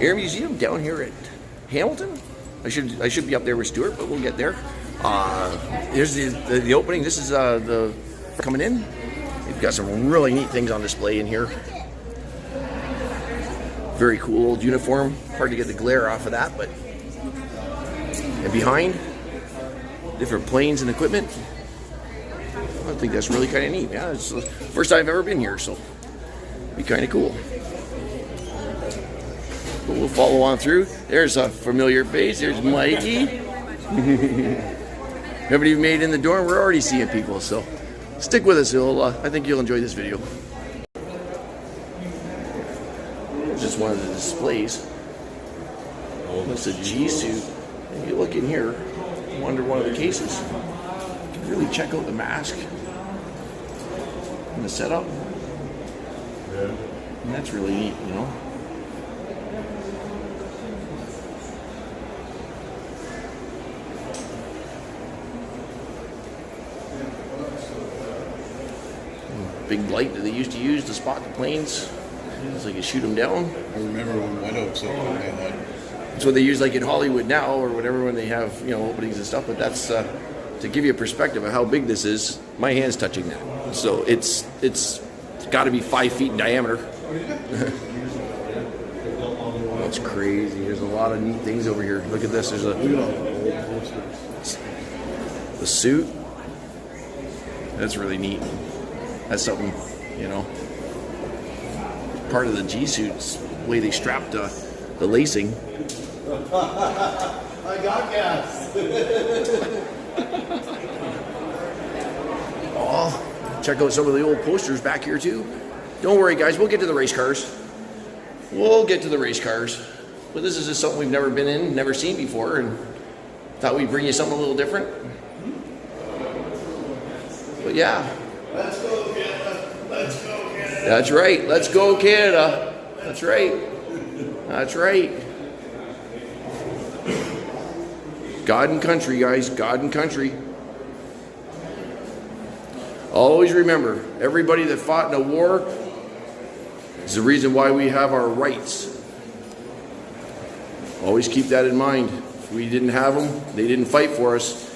Air Museum down here at Hamilton. I should be up there with Stuart, but we'll get there. Here's the opening. This is the coming in. We've got some really neat things on display in here. Very cool old uniform. Hard to get the glare off of that, but and behind, different planes and equipment. I think that's really kind of neat. Yeah, it's the first time I've ever been here, so it'd be kind of cool. But we'll follow on through. There's a familiar face. There's Mikey. Haven't even made it in the door, and we're already seeing people. So stick with us. I think you'll enjoy this video. Just one of the displays. That's a G suit. If you look in here, under one of the cases, you can really check out the mask and the setup. And that's really neat, you know. Big light that they used to use to spot the planes. So you can shoot them down. I remember when White Oaks opened, they had. That's what they use like in Hollywood now or whatever when they have, you know, openings and stuff. But that's to give you a perspective of how big this is. My hand's touching that, so it's got to be 5 feet in diameter. That's crazy. There's a lot of neat things over here. Look at this. There's the suit. That's really neat. That's something, you know. Part of the G suits, the way they strapped the lacing. I got gas. Oh, check out some of the old posters back here too. Don't worry, guys. We'll get to the race cars. We'll get to the race cars. But this is just something we've never been in, never seen before, and thought we'd bring you something a little different. But yeah. Let's go, Canada. Let's go, Canada. That's right. Let's go, Canada. That's right. That's right. God and country, guys. God and country. Always remember, everybody that fought in a war is the reason why we have our rights. Always keep that in mind. If we didn't have them, they didn't fight for us,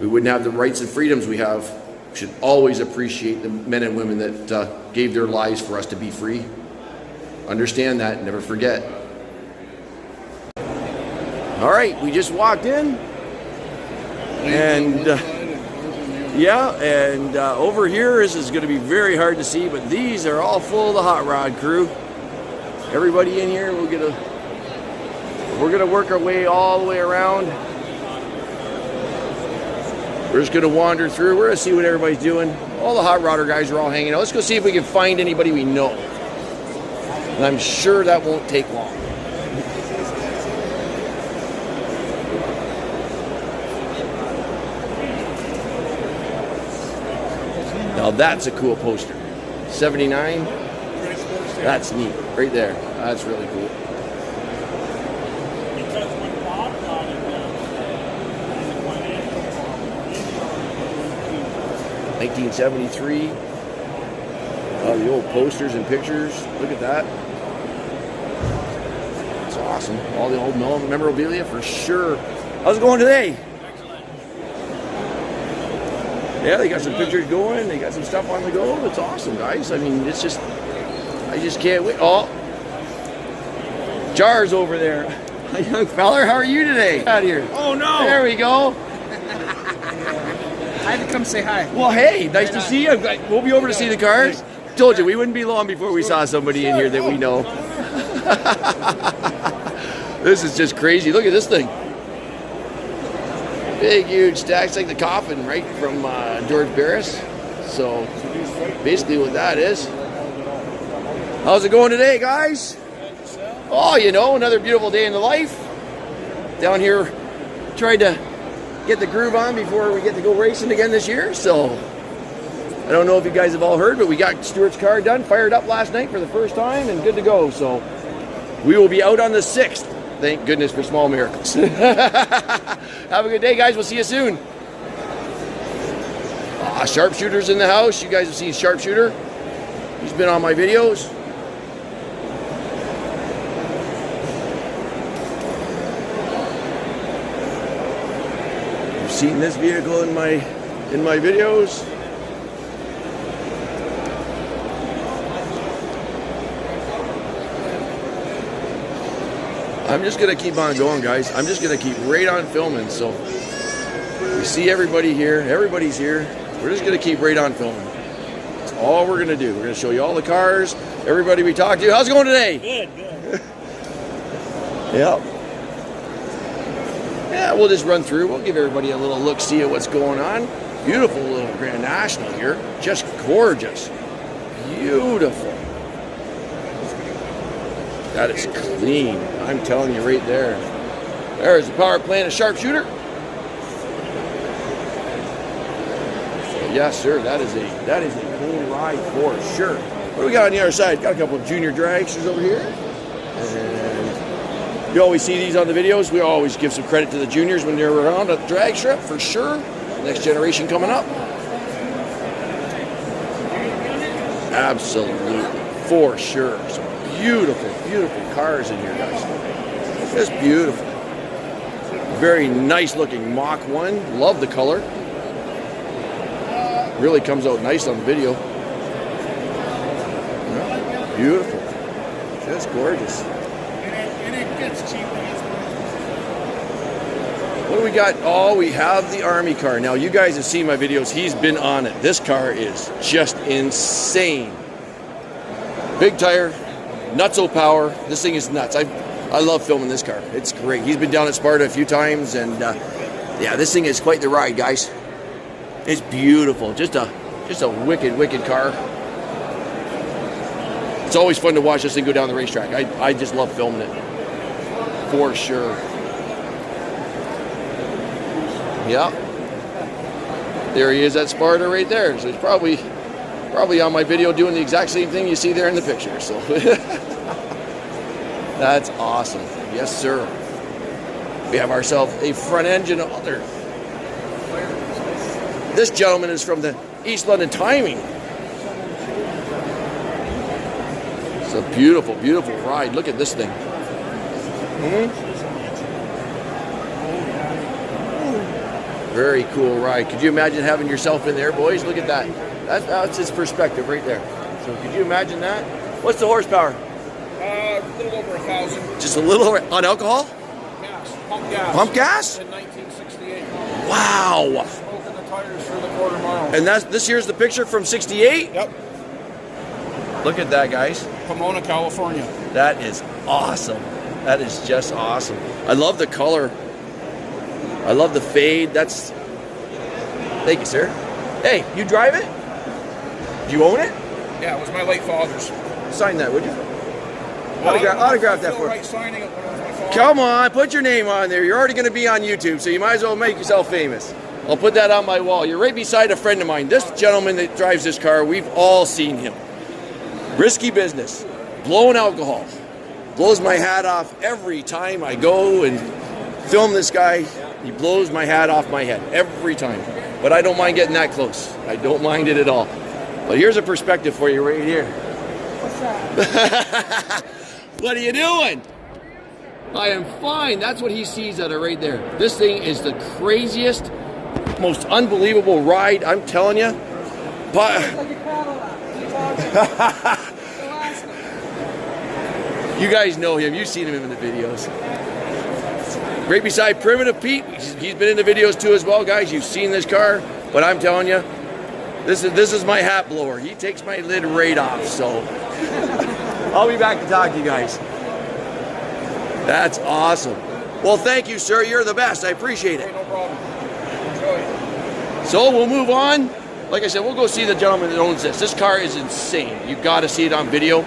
we wouldn't have the rights and freedoms we have. We should always appreciate the men and women that gave their lives for us to be free. Understand that, never forget. All right, we just walked in, and over here is going to be very hard to see, but these are all full of the hot rod crew. Everybody in here, we're gonna work our way all the way around. We're just gonna wander through. We're gonna see what everybody's doing. All the hot rodder guys are all hanging out. Let's go see if we can find anybody we know. And I'm sure that won't take long. Now that's a cool poster. 79. That's neat. Right there. That's really cool. 1973. The old posters and pictures. Look at that. It's awesome. All the old memorabilia for sure. How's it going today? Yeah, they got some pictures going. They got some stuff on the go. It's awesome, guys. I mean, it's just, I just can't wait. Oh, Jar's over there. Young feller, how are you today? Out here. Oh, no. There we go. I had to come say hi. Well, hey, nice to see you. We'll be over to see the cars. Told you, we wouldn't be long before we saw somebody in here that we know. This is just crazy. Look at this thing. Big, huge stacks, like the coffin, right, from George Barris. So, basically what that is. How's it going today, guys? Oh, you know, another beautiful day in the life. Down here, tried to get the groove on before we get to go racing again this year. So, I don't know if you guys have all heard, but we got Stuart's car done, fired up last night for the first time, and good to go. So, we will be out on the 6th. Thank goodness for small miracles. Have a good day, guys. We'll see you soon. Sharpshooter's in the house. You guys have seen Sharpshooter. He's been on my videos. seen this vehicle in my videos. I'm just gonna keep on going, guys. I'm just gonna keep right on filming. So we see everybody here. Everybody's here. We're just gonna keep right on filming. That's all we're gonna do. We're gonna show you all the cars, everybody we talk to. How's it going today? Good. Yep. Yeah, we'll just run through. We'll give everybody a little look-see at what's going on. Beautiful little Grand National here. Just gorgeous. Beautiful. That is clean. I'm telling you right there. There's the power plant, a sharpshooter. Yes, sir. That is a cool ride for sure. What do we got on the other side? Got a couple of junior dragsters over here. And you always see these on the videos. We always give some credit to the juniors when they're around at the drag strip for sure. Next generation coming up. Absolutely. For sure. Some beautiful, beautiful cars in here, guys. Just beautiful. Very nice looking Mach 1. Love the color. Really comes out nice on video. Yeah, beautiful. Just gorgeous. And it gets cheap. What do we got? Oh, we have the Army car. Now, you guys have seen my videos. He's been on it. This car is just insane. Big tire, nutso power. This thing is nuts. I love filming this car. It's great. He's been down at Sparta a few times, and yeah, this thing is quite the ride, guys. It's beautiful. Just a wicked, wicked car. It's always fun to watch this thing go down the racetrack. I just love filming it, for sure. Yeah. There he is at Sparta right there. So he's probably on my video doing the exact same thing you see there in the picture. So that's awesome. Yes, sir. We have ourselves a front engine other. This gentleman is from the East London Timing. It's a beautiful, beautiful ride. Look at this thing. Very cool ride. Could you imagine having yourself in there, boys? Look at that. That's his perspective right there. So could you imagine that? What's the horsepower? A little over 1,000. Just a little on alcohol? Gas. Pump gas. Pump gas? In 1968. Wow. Smoking the tires for the quarter mile. And this here's the picture from 68? Yep. Look at that, guys. Pomona, California. That is awesome. That is just awesome. I love the color. I love the fade. That's... Thank you, sir. Hey, you drive it? Do you own it? Yeah, it was my late father's. Sign that, would you? Well, Autograph that I feel for right signing it when it was my father's. Come on, put your name on there. You're already going to be on YouTube, so you might as well make yourself famous. I'll put that on my wall. You're right beside a friend of mine. This gentleman that drives this car, we've all seen him. Risky business. Blowing alcohol. Blows my hat off every time I go and film this guy. He blows my hat off my head every time. But I don't mind getting that close. I don't mind it at all. But here's a perspective for you right here. What's that? What are you doing? I am fine. That's what he sees at it right there. This thing is the craziest, most unbelievable ride. I'm telling you. But you guys know him. You've seen him in the videos. Right beside Primitive Pete. He's been in the videos too as well, guys. You've seen this car. But I'm telling you, this is my hat blower. He takes my lid right off. So I'll be back to talk to you guys. That's awesome. Well, thank you, sir. You're the best. I appreciate it. No problem. Enjoy. So we'll move on. Like I said, we'll go see the gentleman that owns this. This car is insane. You got to see it on video.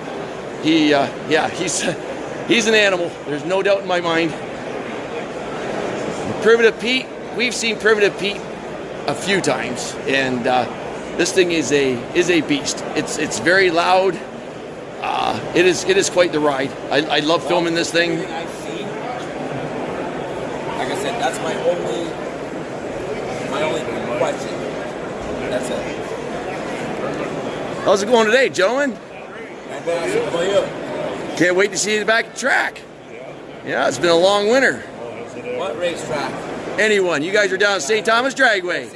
He's an animal. There's no doubt in my mind. Primitive Pete. We've seen Primitive Pete a few times, and this thing is a beast. It's very loud. It is quite the ride. I love filming this thing. I've seen, like I said, that's my only question. That's it. How's it going today, gentlemen? Not bad. How about you? Can't wait to see you back at the track. Yeah, it's been a long winter. What racetrack? Anyone. You guys are down at St. Thomas Dragway.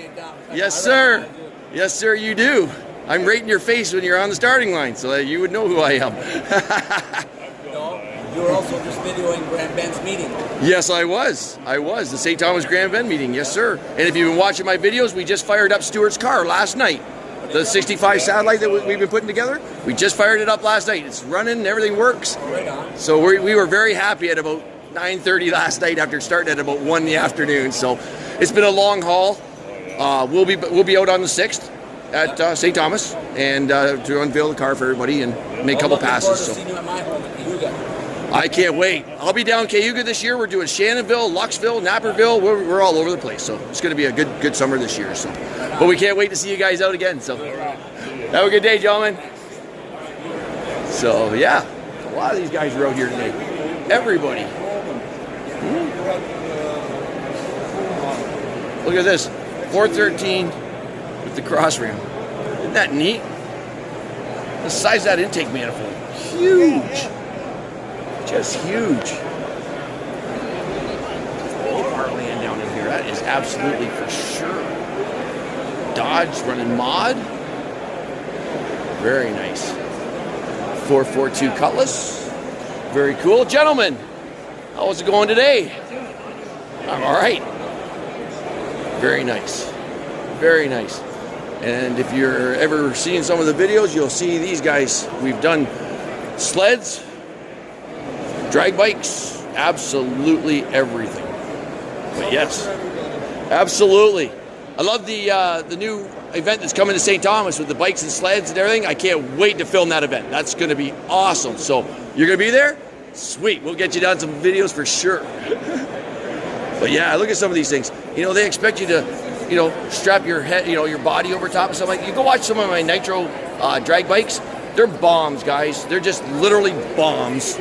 Yes, sir. Yes, sir, you do. I'm right in your face when you're on the starting line, so that you would know who I am. No, you were also just videoing Grand Ben's meeting. Yes, I was. The St. Thomas Grand Bend meeting. Yes, sir. And if you've been watching my videos, we just fired up Stuart's car last night. The 65 satellite that we've been putting together, we just fired it up last night. It's running, everything works. Right on. So we were very happy at about 9:30 last night after starting at about 1 in the afternoon. So it's been a long haul. We'll be out on the 6th at St. Thomas and to unveil the car for everybody and make a couple passes. So You at my home at Cayuga. I can't wait. I'll be down Cayuga this year. We're doing Shannonville, Luxville, Naperville. We're all over the place. So it's going to be a good summer this year. So, but we can't wait to see you guys out again. So have a good day, gentlemen. So yeah, a lot of these guys are out here today. Everybody. Look at this, 413 with the cross ram. Isn't that neat? The size of that intake manifold, huge. Just huge. Warplane down in here. That is absolutely for sure. Dodge running mod. Very nice. 442 Cutlass. Very cool. Gentlemen, how's it going today? I'm all right. Very nice. Very nice. And if you're ever seeing some of the videos, you'll see these guys. We've done sleds, drag bikes, absolutely everything. But yes, absolutely. I love the new event that's coming to St. Thomas with the bikes and sleds and everything. I can't wait to film that event. That's going to be awesome. So you're going to be there? Sweet. We'll get you down some videos for sure. But yeah, look at some of these things. You know, they expect you to, you know, strap your head, you know, your body over top of something. Like, you go watch some of my nitro drag bikes. They're bombs, guys. They're just literally bombs.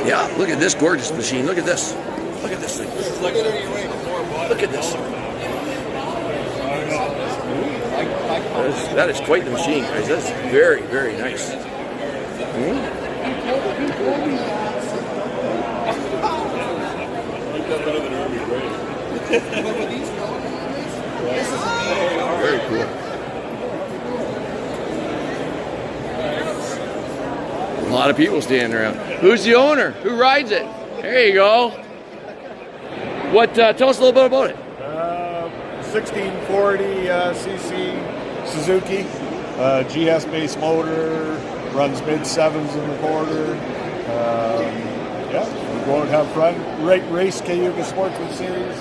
Yeah, look at this gorgeous machine. Look at this. Look at this thing. Look at this. That is quite the machine, guys. That's very, very nice. Very cool. A lot of people standing around. Who's the owner? Who rides it? There you go. What? Tell us a little bit about it. 1640 cc Suzuki, GS base motor, runs mid sevens in the quarter. Yeah, we go and have fun. Race Cayuga Sportsman Series.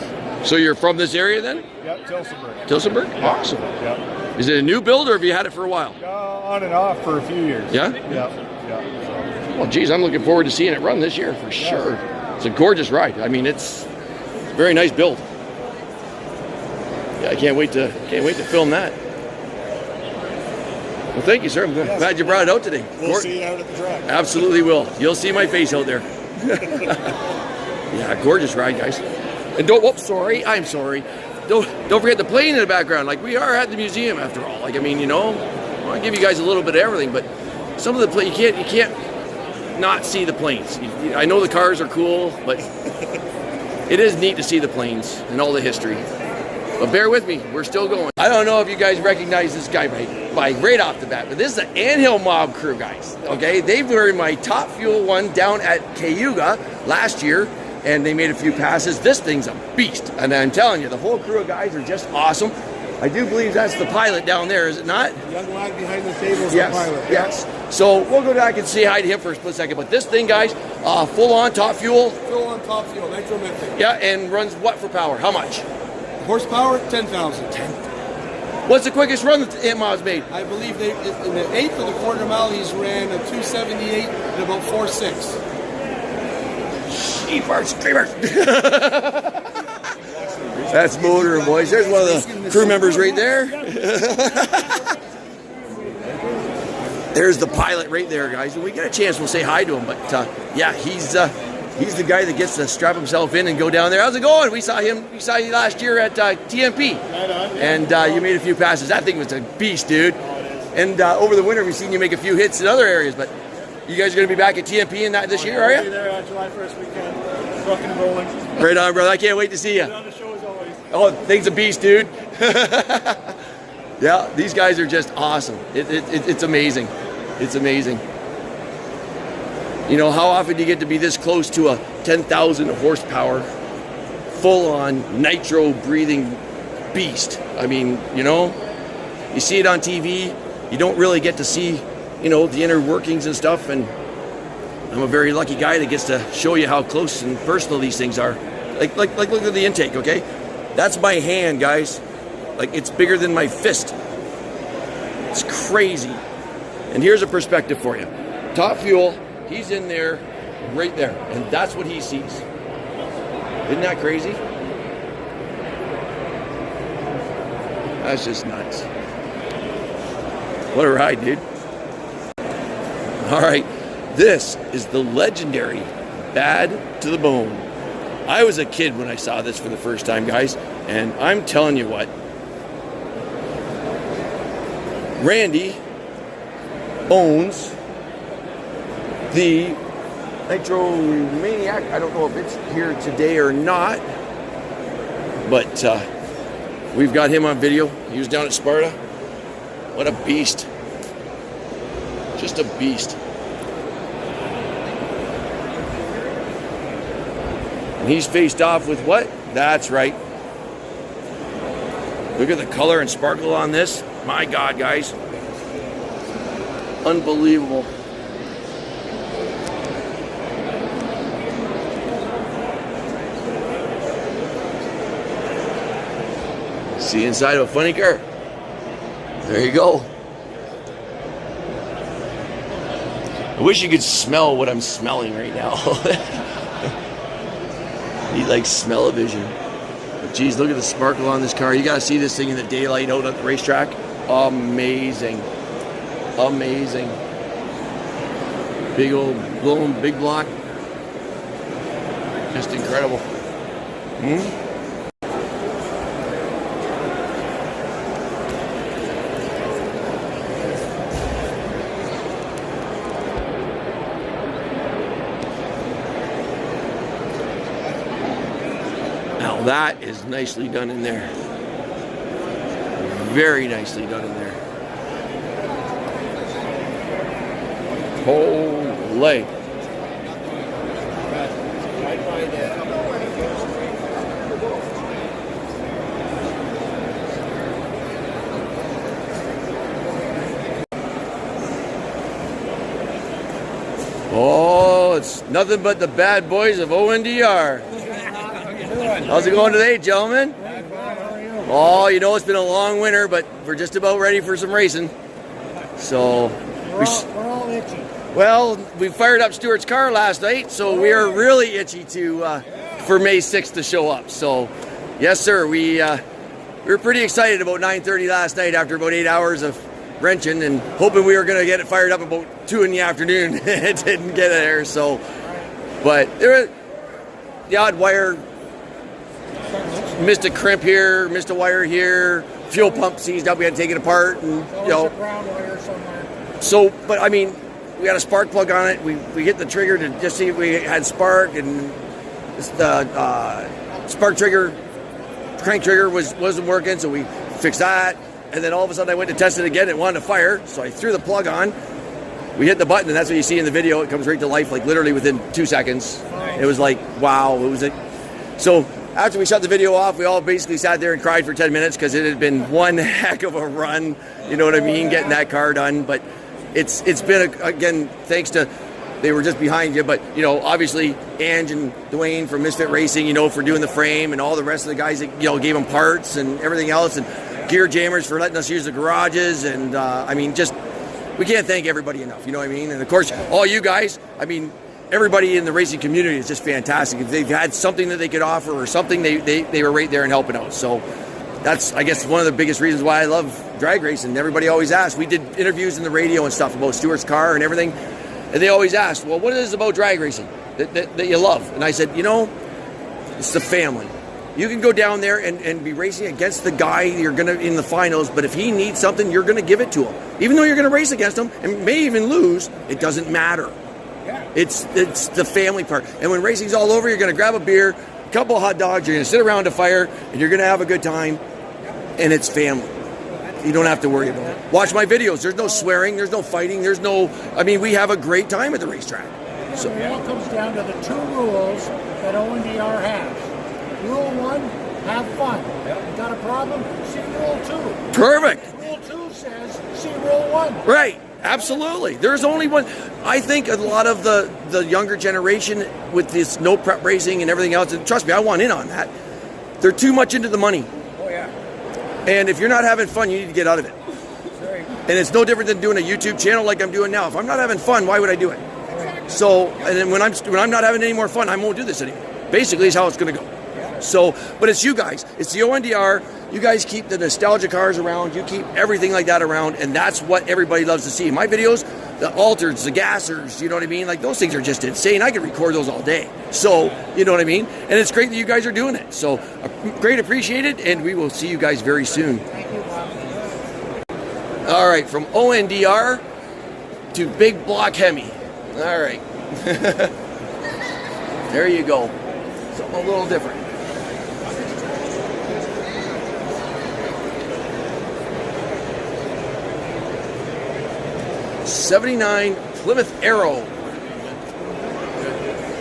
So you're from this area then? Yeah, Tilsonburg. Tilsonburg? Yeah. Awesome. Yeah. Is it a new build or have you had it for a while? On and off for a few years. Yeah? Yeah. So. Well, geez, I'm looking forward to seeing it run this year for sure. It's a gorgeous ride. I mean, it's a very nice build. Yeah, I can't wait to film that. Well, thank you, sir. I'm glad you brought it out today. We'll see you out at the track. Absolutely will. You'll see my face out there. Yeah, gorgeous ride, guys. And don't. Whoops, sorry. I'm sorry. Don't forget the plane in the background. Like, we are at the museum after all. Like, I mean, you know, I want to give you guys a little bit of everything, but some of the planes you can't not see the planes. I know the cars are cool, but it is neat to see the planes and all the history. But bear with me, we're still going. I don't know if you guys recognize this guy by right off the bat, but this is the Anthill Mob crew, guys. Okay, they were in my Top Fuel one down at Cayuga last year, and they made a few passes. This thing's a beast, and I'm telling you, the whole crew of guys are just awesome. I do believe that's the pilot down there, is it not? The young lad behind the table is Yes, the pilot. yes. So we'll go back and say hi to him for a split second. But this thing, guys, full on Top Fuel. Full on Top Fuel, nitromethane. Yeah, and runs what for power? How much? Horsepower, 10,000. What's the quickest run that Ant Mob's made? I believe they in the eighth of the quarter mile he's ran a 278 in about 4.6. Jeepers creepers. That's motor, boys. There's one of the crew members right there. There's the pilot right there, guys. When we get a chance, we'll say hi to him. But yeah, he's the guy that gets to strap himself in and go down there. How's it going? We saw you last year at TMP, and you made a few passes. That thing was a beast, dude. And over the winter, we've seen you make a few hits in other areas. But you guys are going to be back at TMP in that this year, are I'll be you? there July 1st weekend. Rocking and rolling. Right on, brother. I can't wait to see you. On the show as always. Oh, thing's a beast, dude. Yeah, these guys are just awesome. It's amazing. It's amazing. You know, how often do you get to be this close to a 10,000 horsepower, full-on nitro-breathing beast? I mean, you know, you see it on TV. You don't really get to see, you know, the inner workings and stuff. And I'm a very lucky guy that gets to show you how close and personal these things are. Like look at the intake, okay? That's my hand, guys. Like, it's bigger than my fist. It's crazy. And here's a perspective for you. Top Fuel, he's in there, right there. And that's what he sees. Isn't that crazy? That's just nuts. What a ride, dude. All right. This is the legendary Bad to the Bone. I was a kid when I saw this for the first time, guys. And I'm telling you what. Randy owns the Nitro Maniac. I don't know if it's here today or not, but we've got him on video. He was down at Sparta. What a beast. Just a beast. And he's faced off with what? That's right. Look at the color and sparkle on this. My God, guys. Unbelievable. See inside of a funny car. There you go. I wish you could smell what I'm smelling right now. Need like smell-o-vision. But geez, look at the sparkle on this car. You gotta see this thing in the daylight out at the racetrack. Amazing. Amazing. Big old blown big block. Just incredible. Now that is nicely done in there. Very nicely done in there. Holy. Oh, it's nothing but the bad boys of ONDR. How's it going today, gentlemen? Oh, you know, it's been a long winter, but we're just about ready for some racing. So We're all itchy. well, we fired up Stuart's car last night, so we are really itchy for May 6th to show up. So, yes, sir, we were pretty excited about 9:30 last night after about 8 hours of wrenching and hoping we were going to get it fired up about 2 in the afternoon. It didn't get there, so. But there was the odd wire. Missed a crimp here, missed a wire here, fuel pump seized up, we had to take it apart, and you know. Ground wire somewhere. So, but I mean, we had a spark plug on it. We hit the trigger to just see if we had spark, and the spark trigger, crank trigger wasn't working, so we fixed that. And then all of a sudden I went to test it again, it wanted to fire, so I threw the plug on. We hit the button, and that's what you see in the video. It comes right to life, like literally within 2 seconds. Nice. It was like, wow. It was so. After we shut the video off, we all basically sat there and cried for 10 minutes because it had been one heck of a run, you know what I mean, getting that car done. But it's been, again, thanks to, they were just behind you, but, you know, obviously Ange and Dwayne from Misfit Racing, you know, for doing the frame, and all the rest of the guys that, you know, gave them parts and everything else, and Gear Jammers for letting us use the garages, and, I mean, just, we can't thank everybody enough, you know what I mean? And, of course, all you guys, I mean, everybody in the racing community is just fantastic. If they've had something that they could offer or something, they were right there and helping out. So that's, I guess, one of the biggest reasons why I love drag racing. Everybody always asks. We did interviews in the radio and stuff about Stuart's car and everything, and they always asked, well, what is it about drag racing that you love? And I said, you know, it's the family. You can go down there and be racing against the guy you're gonna in the finals, but if he needs something, you're gonna give it to him. Even though you're gonna race against him and may even lose, it doesn't matter. It's the family part. And when racing's all over, you're gonna grab a beer, a couple of hot dogs, you're gonna sit around a fire, and you're gonna have a good time, and it's family. You don't have to worry about it. Watch my videos. There's no swearing, there's no fighting, we have a great time at the racetrack. So it all comes down to the 2 rules that ONDR has. Rule 1, have fun. You got a problem? See Rule 2. Perfect. Rule 2 says, see Rule 1. Right. Absolutely. There's only one. I think a lot of the younger generation with this no prep racing and everything else, and trust me, I want in on that, they're too much into the money. Oh, yeah. And if you're not having fun, you need to get out of it. And it's no different than doing a YouTube channel like I'm doing now. If I'm not having fun, why would I do it? So, and then when I'm not having any more fun, I won't do this anymore. Basically, is how it's going to go. So, but it's you guys. It's the ONDR. You guys keep the nostalgia cars around. You keep everything like that around, and that's what everybody loves to see. My videos, the alters, the gassers, you know what I mean? Like, those things are just insane. I could record those all day. So, you know what I mean? And it's great that you guys are doing it. So, great appreciated, and we will see you guys very soon. Thank you, Bob. All right, from ONDR to Big Block Hemi. All right. There you go. Something a little different. '79 Plymouth Arrow.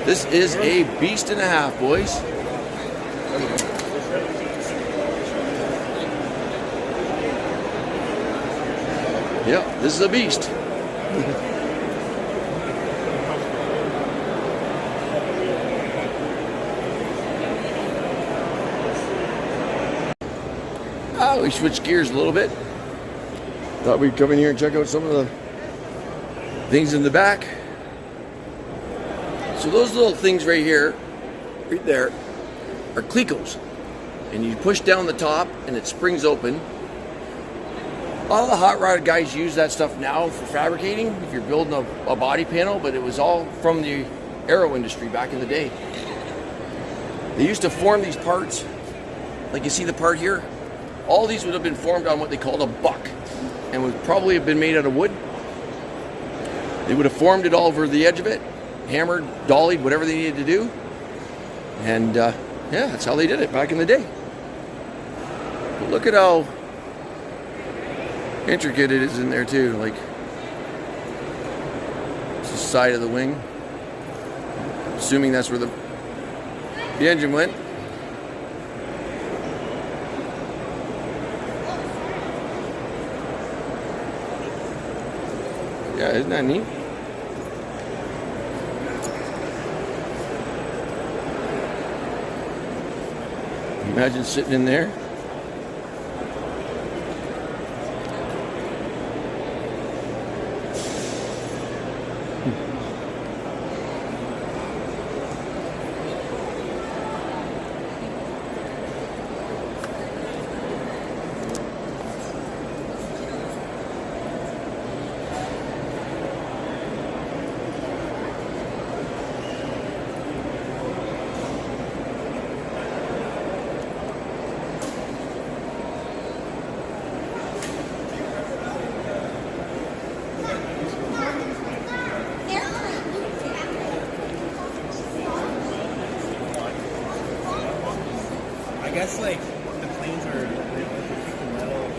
This is a beast and a half, boys. Yeah, this is a beast. We switched gears a little bit. Thought we'd come in here and check out some of the things in the back. So those little things right here, right there, are clecos. And you push down the top and it springs open. All the hot rod guys use that stuff now for fabricating, if you're building a body panel, but it was all from the aero industry back in the day. They used to form these parts, like you see the part here. All these would have been formed on what they called a buck, and would probably have been made out of wood. They would have formed it all over the edge of it, hammered, dollied, whatever they needed to do. And yeah, that's how they did it back in the day. But look at how intricate it is in there too. Like, it's the side of the wing. Assuming that's where the engine went. Yeah, isn't that neat? Imagine sitting in there. I guess like the planes are metal.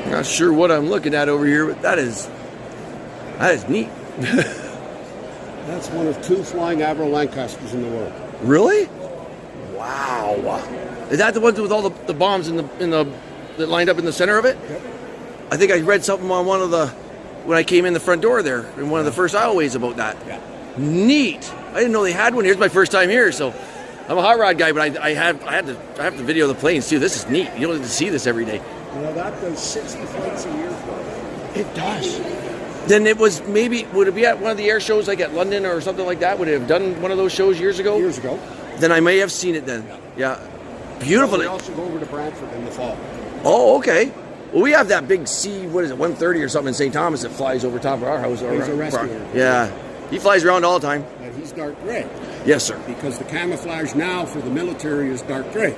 Not sure what I'm looking at over here, but that is neat. That's one of 2 flying Avro Lancasters in the world. Really? Wow. Is that the ones with all the bombs in the that lined up in the center of it? Yep. I think I read something on one of the when I came in the front door there in one of the first aisleways about that. Yeah. Neat. I didn't know they had one here. It's my first time here, so I'm a hot rod guy, but I have to video the planes too. This is neat. You don't get to see this every day. Well, that does 60 flights a year for it. It does. Then it was maybe, would it be at one of the air shows like at London or something like that? Would it have done one of those shows years ago? Years ago. Then I may have seen it then. Yeah. Beautiful. We also go over to Brantford in the fall. Oh, okay. Well, we have that big C, what is it, 130 or something in St. Thomas that flies over top of our house. He's a rescuer. Yeah. He flies around all the time. And he's dark gray. Yes, sir. Because the camouflage now for the military is dark gray.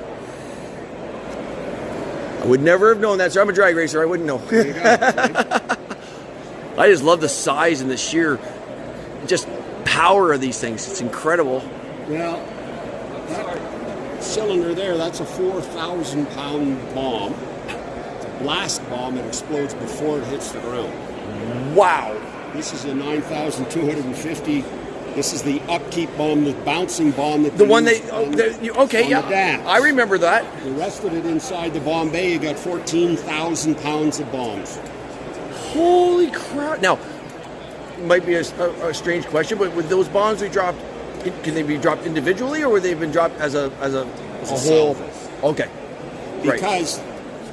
I would never have known that, sir. I'm a drag racer. I wouldn't know. There you go. I just love the size and the sheer just power of these things. It's incredible. Well, that cylinder there, that's a 4,000-pound bomb. It's a blast bomb that explodes before it hits the ground. Wow. This is a 9,250. This is the upkeep bomb, the bouncing bomb that The one used they, on okay, the yeah. dams. I remember that. The rest of it inside the bomb bay, you got 14,000 pounds of bombs. Holy crap. Now, it might be a strange question, but with those bombs we dropped, can they be dropped individually or would they have been dropped as a whole? salvo. Okay. Right. Because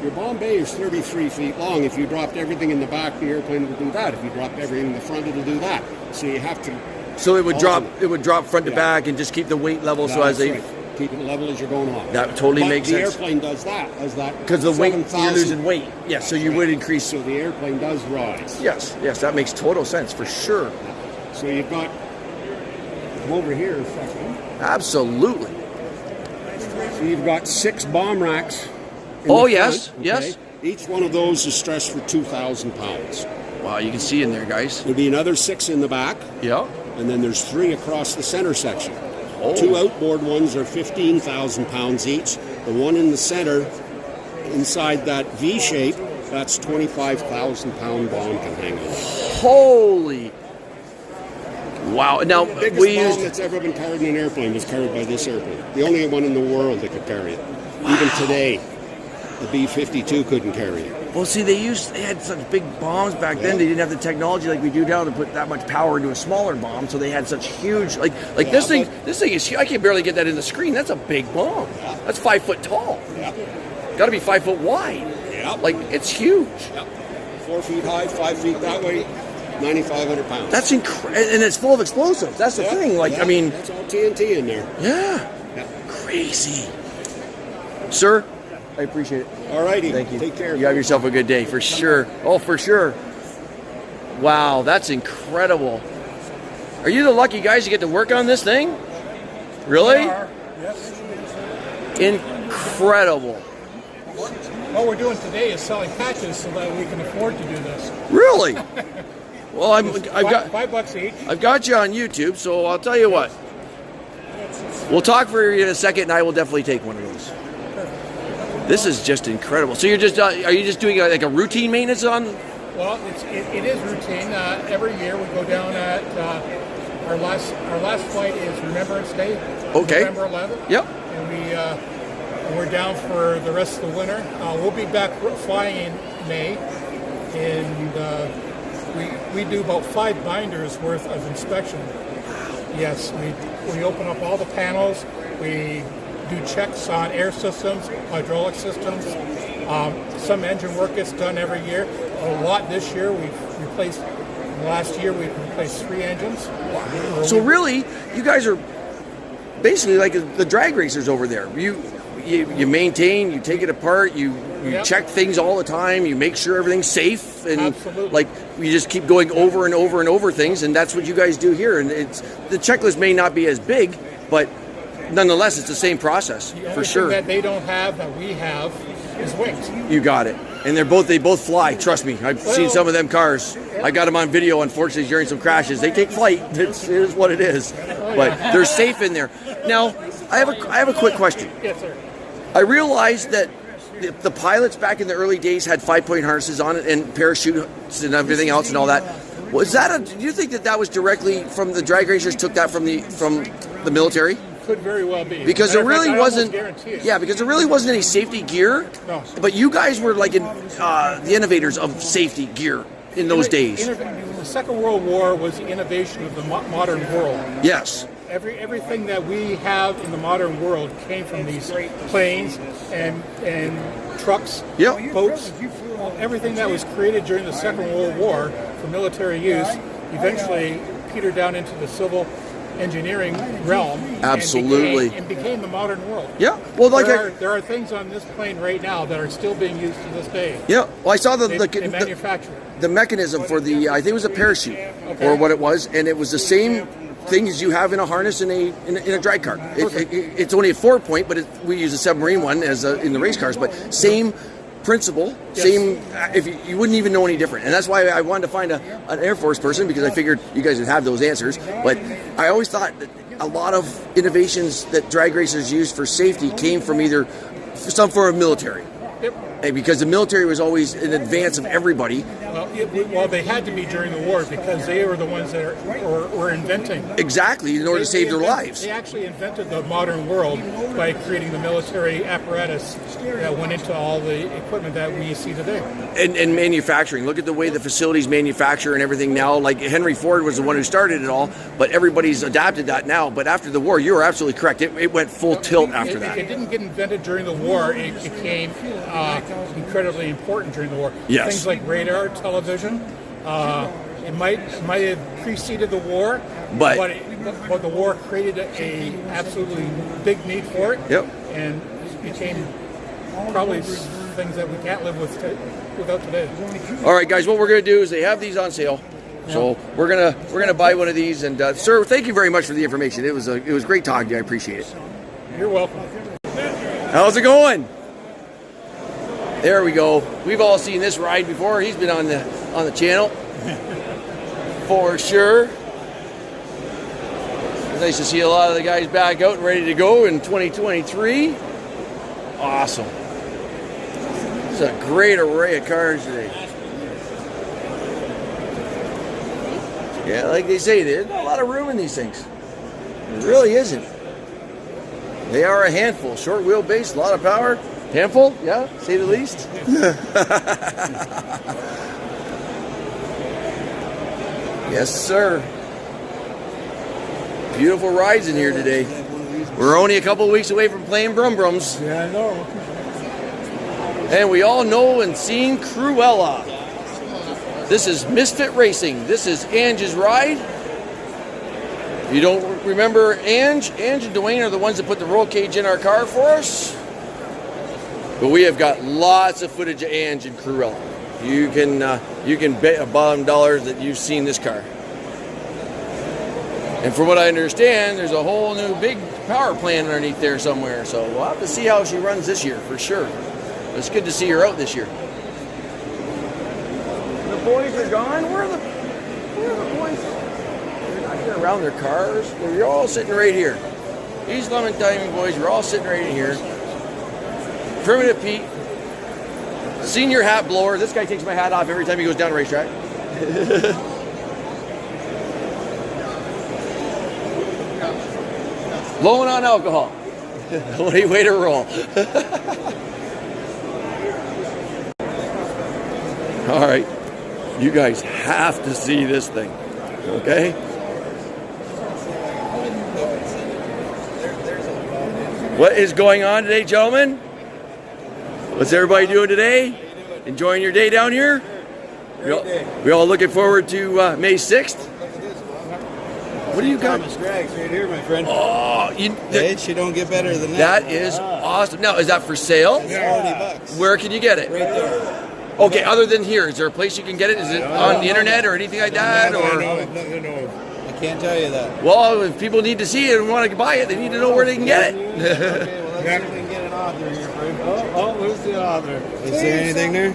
your bomb bay is 33 feet long. If you dropped everything in the back, the airplane would do that. If you dropped everything in the front, it'll do that. So you have to. So it would alternate. drop front to Yeah. back and just keep the weight level so as That's they right. Keep it level as you're going on. That totally But makes the sense. airplane does that as that because the weight, 7,000 you're losing weight. Yes, so you would increase. So the airplane does rise. Yes, that makes total sense for sure. So you've got. Come over here a second. Absolutely. So you've got 6 bomb racks. In Oh, the yes, front, yes. Each one of those is stressed for 2,000 pounds. Wow, you can see in there, guys. There'll be another 6 in the back, Yeah. and then there's 3 across the center section. Oh. 2 outboard ones are 15,000 pounds each. The one in the center, inside that V shape, that's 25,000 pound bomb can hang on. Holy. Wow. Now, The biggest we bomb used. that's ever been carried in an airplane was carried by this airplane. The only one in the world that could carry it. Even today, the B-52 couldn't carry it. Well, see, they had such big bombs back then. Yeah. They didn't have the technology like we do now to put that much power into a smaller bomb. So they had such huge, like Yeah, this thing. This thing is. I can barely get that in the screen. That's a big bomb. Yeah. That's 5 foot tall. Yeah. Got to be 5 foot wide. Yeah. Like it's huge. Yeah. 4 feet high, 5 feet that way, 9,500 pounds. That's incredible, and it's full of explosives. That's the Yeah, thing. Like yeah, I mean, that's all TNT in there. yeah, Yeah. crazy, sir. I appreciate it. All righty. Thank you. Take care. You have yourself a good day for sure. Oh, for sure. Wow, that's incredible. Are you the lucky guys to get to work on this thing? Really? Yes. Incredible. What we're doing today is selling patches so that we can afford to do this. Really? Well, I've got $5 each. I've got you on YouTube, so I'll tell you what. We'll talk for you in a second, and I will definitely take one of those. This is just incredible. So you're just are you just doing like a routine maintenance on? Well, it is routine. Every year we go down at our last flight is Remembrance Day, Okay. November 11th. Yep. And we're down for the rest of the winter. We'll be back flying in May, and we do about 5 binders worth of inspection. Yes, we open up all the panels. We do checks on air systems, hydraulic systems. Some engine work gets done every year. A lot this year. We've replaced. Last year we replaced 3 engines. So really, you guys are basically like the drag racers over there. You maintain, you take it apart, you Yep. check things all the time, you make sure everything's safe, and Absolutely. like you just keep going over and over and over things, and that's what you guys do here. And it's the checklist may not be as big, but nonetheless, it's the same process The for only sure. thing that they don't have that we have is wings. You got it. And they both fly. Trust me, I've seen Well- some of them cars. I got them on video. Unfortunately, during some crashes, they take flight. It is what it is. But they're safe in there. Now, I have a quick question. Yes, sir. I realized that the pilots back in the early days had 5-point harnesses on it and parachutes and everything else and all that. Was that do you think that was directly from the drag racers? Took that from the military? Could very well be. Because there Matter of fact, really I almost wasn't. guarantee it. Yeah, because there really wasn't any safety gear. No. But you guys were like the innovators of safety gear in those days. The Second World War was the innovation of the modern world. Yes. Everything that we have in the modern world came from these planes and trucks, Yep. boats, everything that was created during the Second World War for military use eventually petered down into the civil engineering realm. Absolutely. And became the modern world. Yeah. Well, like there are things on this plane right now that are still being used to this day. yeah. Well, I saw They manufacture it. the mechanism for the I think it was a parachute or what it was, and it was the same thing as you have in a harness in a drag car. It's only a 4-point, but we use a submarine one as in the race cars, but same principle, same. If you wouldn't even know any different, and that's why I wanted to find an Air Force person, because I figured you guys would have those answers. But I always thought that a lot of innovations that drag racers use for safety came from either some form of military. And because the military was always in advance of everybody. Well, they had to be during the war because they were the ones that were inventing. Exactly, in order to save their lives. They actually invented the modern world by creating the military apparatus that went into all the equipment that we see today. And manufacturing. Look at the way the facilities manufacture and everything now. Like Henry Ford was the one who started it all, but everybody's adapted that now. But after the war, you were absolutely correct. It went full tilt after that. It didn't get invented during the war. It became incredibly important during the war. Yes. Things like radar, television. It might have preceded the war, but the war created a absolutely big need for it. Yep. And it became probably things that we can't live without today. All right, guys. What we're going to do is they have these on sale, so we're gonna buy one of these. And sir, thank you very much for the information. It was great talking to you. I appreciate it. You're welcome. How's it going? There we go. We've all seen this ride before. He's been on the channel for sure. It's nice to see a lot of the guys back out and ready to go in 2023. Awesome. It's a great array of cars today. Yeah, like they say, there's not a lot of room in these things. There really isn't. They are a handful. Short wheelbase, a lot of power. Handful, yeah, say the least. Yes, sir. Beautiful rides in here today. We're only a couple of weeks away from playing Brum Brums. Yeah, I know. And we all know and seen Cruella. This is Misfit Racing. This is Ange's ride. If you don't remember Ange and Dwayne are the ones that put the roll cage in our car for us. But we have got lots of footage of Ange and Cruella. You can bet a bottom dollar that you've seen this car. And from what I understand, there's a whole new big power plant underneath there somewhere. So we'll have to see how she runs this year for sure. But it's good to see her out this year. The boys are gone. Where are the boys? They're not here around their cars. You're all sitting right here. These lemon timing boys, you're all sitting right in here. Primitive Pete, senior hat blower. This guy takes my hat off every time he goes down a racetrack. Blowing on alcohol. Way to roll. All right, you guys have to see this thing, okay? What is going on today, gentlemen? What's everybody doing today? Enjoying your day down here? We all looking forward to May 6th? What do you got? Thomas Drags right here, my friend. Oh, She don't get better than that. that is awesome. Now, is that for sale? $40. Where can you get it? Right there. Okay, other than here, is there a place you can get it? Is it on the internet or anything like that? Or I can't tell you that. well, if people need to see it and want to buy it, they need to know where they can get it. Okay, well, let's see if we can get an author here, friend. Oh, who's the author? Is there anything there?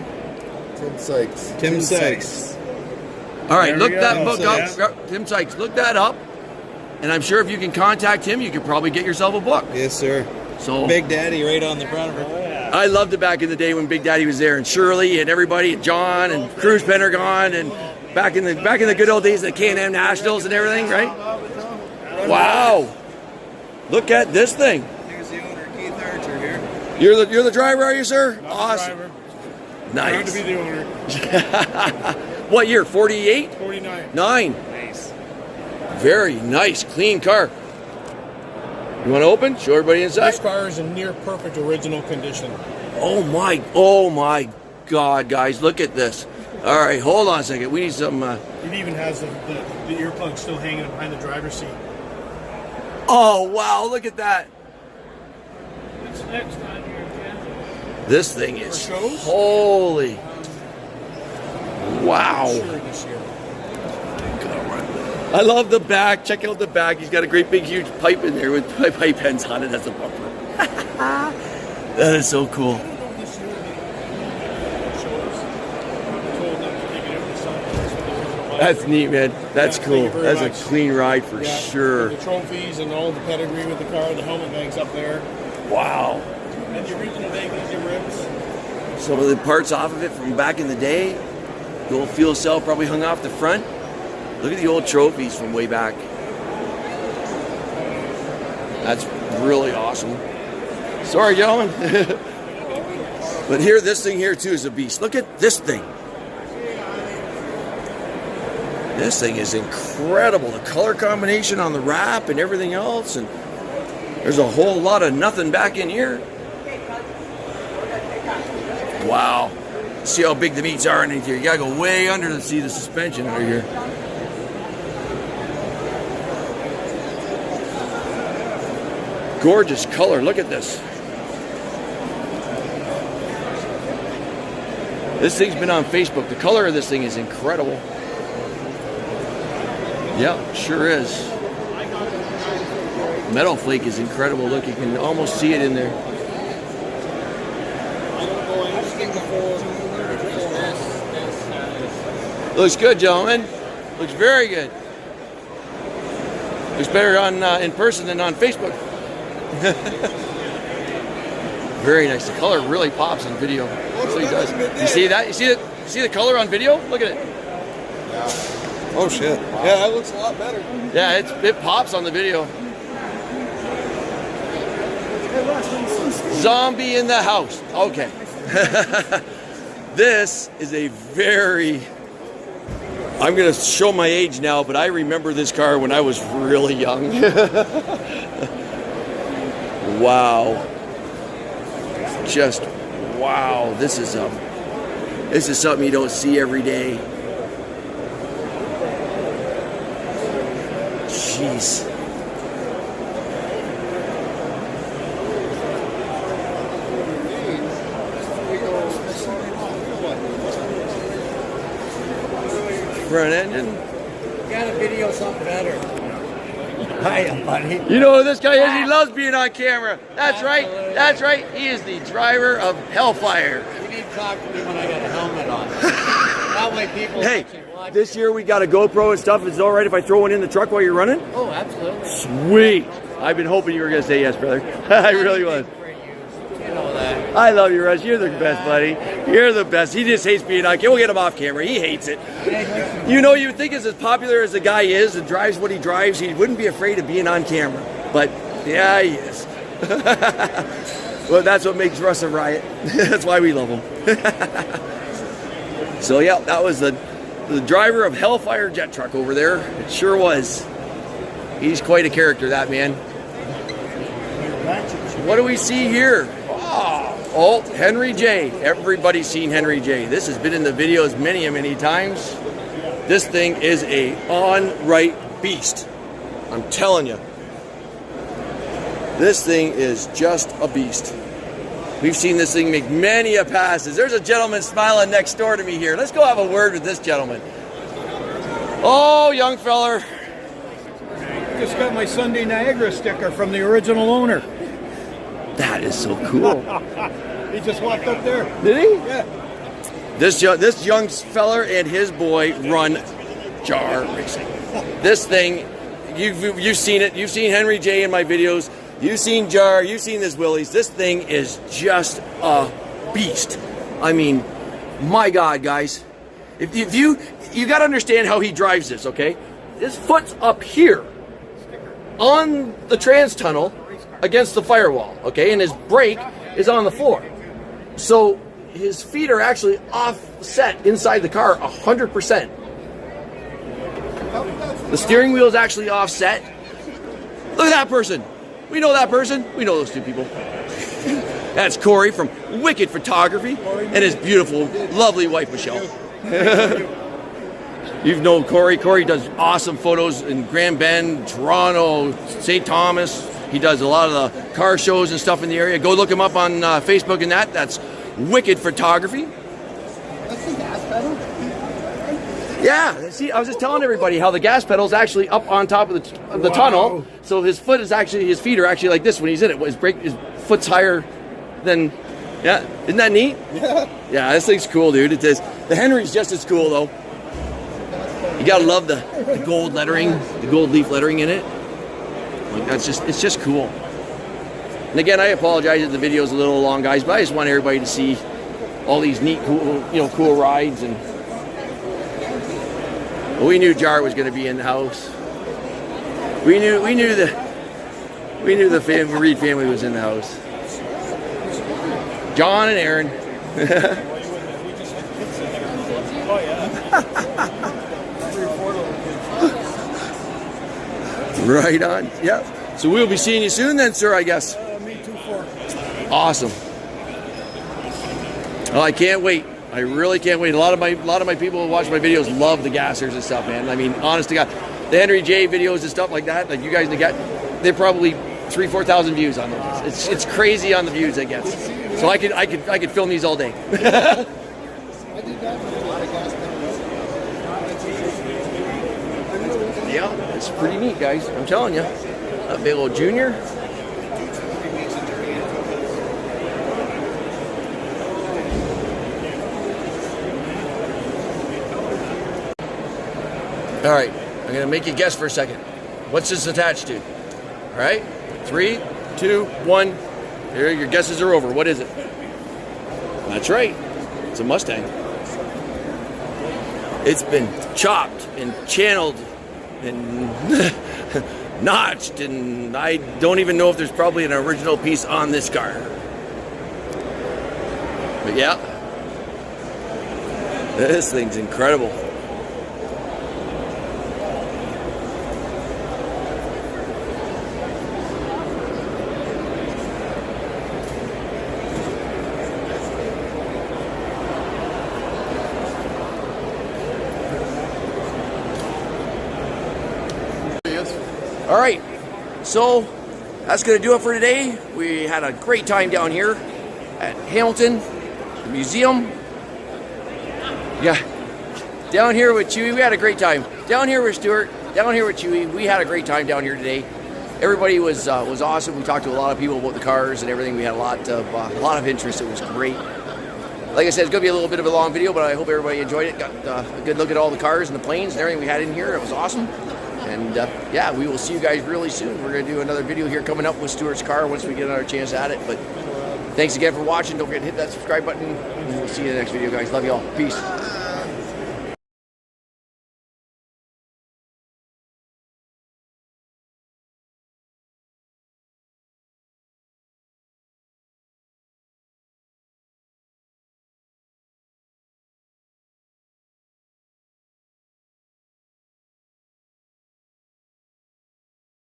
Tim Sykes. Tim Sykes. All right, There look we that go. book up. Tim Sykes, look that up. And I'm sure if you can contact him, you could probably get yourself a book. Yes, sir. So Big Daddy right on the front of her. I loved it back in the day when Big Daddy was there, and Shirley and everybody, and John and Cruz Pendergon, and back in the good old days of the K&M Nationals and everything, right? Wow! Look at this thing. Here's the owner, Keith Archer here. You're the driver, are you, sir? Awesome. Driver. Proud Nice. to be the owner. What year? 48? 49. 9. Nice. Very nice, clean car. You want to open? Show everybody inside. This car is in near perfect original condition. Oh my God, guys, look at this. All right, hold on a second. We need some. It even has the earplug still hanging behind the driver's seat. Oh wow, look at that. What's next on your agenda? This thing is holy. Wow. I love the back. Check out the back. He's got a great big huge pipe in there with pipe ends on it as a bumper. That is so cool. That's neat, man. That's cool. That's a clean ride for sure. The trophies and all the pedigree with the car, the helmet bag's up there. Wow. And the original Vegas ribs. Some of the parts off of it from back in the day. The old fuel cell probably hung off the front. Look at the old trophies from way back. That's really awesome. Sorry, gentlemen. But here, this thing here too is a beast. Look at this thing. This thing is incredible. The color combination on the wrap and everything else. And there's a whole lot of nothing back in here. Wow. See how big the meats are in here. You gotta go way under to see the suspension under here. Gorgeous color. Look at this. This thing's been on Facebook. The color of this thing is incredible. Yeah, sure is. Metal flake is incredible. Look, you can almost see it in there. Looks good, gentlemen. Looks very good. Looks better on in person than on Facebook. Very nice. The color really pops on video. So he does. You see that? You see the color on video? Look at it. Oh shit. Yeah, that looks a lot better. Yeah, it pops on the video. Zombie in the house. Okay. This is a very... I'm going to show my age now, but I remember this car when I was really young. Wow. Just wow. This is something you don't see every day. Jeez. Front engine. Gotta video something better. Hiya, buddy. You know who this guy is? He loves being on camera. That's right. That's right. He is the driver of Hellfire. You need to talk to me when I got a helmet on. That way people Hey, actually watch. this year we got a GoPro and stuff. Is it all right if I throw one in the truck while you're running? Oh, absolutely. Sweet. I've been hoping you were going to say yes, brother. I really was. You know that. I love you, Russ. You're the best, buddy. You're the best. He just hates being on camera. We'll get him off camera. He hates it. You know, you would think as popular as the guy is and drives what he drives, he wouldn't be afraid of being on camera. But, yeah, he is. Well, that's what makes Russ a riot. That's why we love him. So, yeah, that was the driver of Hellfire jet truck over there. It sure was. He's quite a character, that man. What do we see here? Oh, Henry J. Everybody's seen Henry J. This has been in the videos many and many times. This thing is a on-right beast. I'm telling you. This thing is just a beast. We've seen this thing make many a passes. There's a gentleman smiling next door to me here. Let's go have a word with this gentleman. Oh, young feller. Just got my Sunday Niagara sticker from the original owner. That is so cool. He just walked up there. Did he? Yeah. This young feller and his boy run Jar Racing. This thing, you've seen it. You've seen Henry J in my videos. You've seen Jar. You've seen this Willys. This thing is just a beast. I mean, my God, guys. If you got to understand how he drives this, okay? His foot's up here on the trans tunnel against the firewall, okay? And his brake is on the floor. So his feet are actually offset inside the car 100%. The steering wheel is actually offset. Look at that person. We know that person. We know those two people. That's Corey from Wicked Photography and his beautiful, lovely wife, Michelle. You know Corey. Corey does awesome photos in Grand Bend, Toronto, St. Thomas. He does a lot of the car shows and stuff in the area. Go look him up on Facebook and that. That's Wicked Photography. That's the gas pedal? Yeah, see, I was just telling everybody how the gas pedal is actually up on top of the tunnel. So his feet are actually like this when he's in it. His foot's higher than, yeah. Isn't that neat? Yeah. Yeah, this thing's cool, dude. It is. The Henry's just as cool though. You gotta love the gold lettering, the gold leaf lettering in it. Like it's just cool. And again, I apologize if the video's a little long, guys, but I just want everybody to see all these neat, cool rides. And we knew Jar was going to be in the house. We knew the Reed family was in the house. John and Aaron. Right on. Yep. So we'll be seeing you soon then, sir, I guess. Me too, for. Awesome. Oh, I can't wait. I really can't wait. A lot of my people who watch my videos love the gassers and stuff, man. I mean, honest to God, the Henry J videos and stuff like that, like you guys get, they're probably 3,000-4,000 views on those. It's crazy on the views it gets. So I could film these all day. Yeah, it's pretty neat, guys. I'm telling you. A big old Junior. All right, I'm gonna make you guess for a second. What's this attached to? All right, 3, 2, 1. There, your guesses are over. What is it? That's right. It's a Mustang. It's been chopped and channeled and notched, and I don't even know if there's probably an original piece on this car. But yeah, this thing's incredible. All right, so that's going to do it for today. We had a great time down here at Hamilton, the museum. Yeah, down here with Chewy, we had a great time. Down here with Stuart, down here with Chewy, we had a great time down here today. Everybody was awesome. We talked to a lot of people about the cars and everything. We had a lot of interest. It was great. Like I said, it's going to be a little bit of a long video, but I hope everybody enjoyed it. Got a good look at all the cars and the planes and everything we had in here. It was awesome. And yeah, we will see you guys really soon. We're going to do another video here coming up with Stuart's car once we get another chance at it. But thanks again for watching. Don't forget to hit that subscribe button. And we'll see you in the next video, guys. Love you all. Peace.